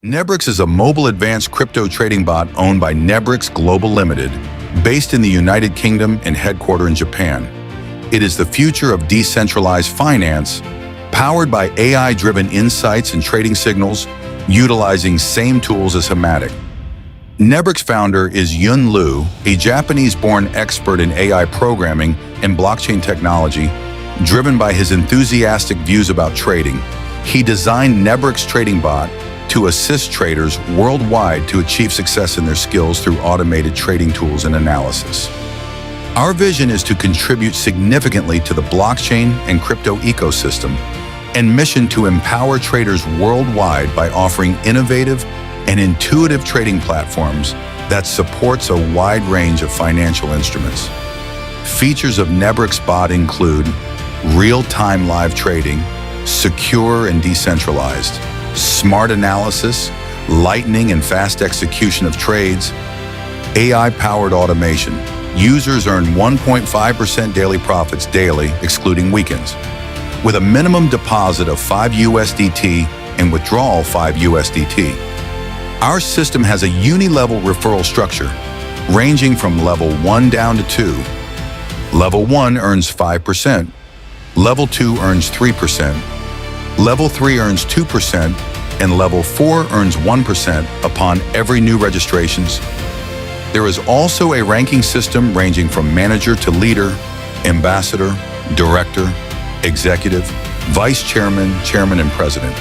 Nebrix is a mobile advanced crypto trading bot owned by Nebrix Global Limited, based in the United Kingdom and headquartered in Japan. It is the future of decentralized finance, powered by AI-driven insights and trading signals, utilizing same tools as Hematic. Nebrix founder is Yun Liu, a Japanese-born expert in AI programming and blockchain technology. Driven by his enthusiastic views about trading, he designed Nebrix Trading Bot to assist traders worldwide to achieve success in their skills through automated trading tools and analysis. Our vision is to contribute significantly to the blockchain and crypto ecosystem, and mission to empower traders worldwide by offering innovative and intuitive trading platforms that supports a wide range of financial instruments. Features of Nebrix Bot include real-time live trading, secure and decentralized, smart analysis, lightning and fast execution of trades, AI-powered automation. Users earn 1.5% daily profits daily, excluding weekends, with a minimum deposit of 5 USDT and withdrawal 5 USDT. Our system has a uni-level referral structure, ranging from level 1 down to 2. Level 1 earns 5%, level 2 earns 3%, level 3 earns 2%, and level 4 earns 1% upon every new registrations. There is also a ranking system ranging from manager to leader, ambassador, director, executive, vice chairman, chairman, and president.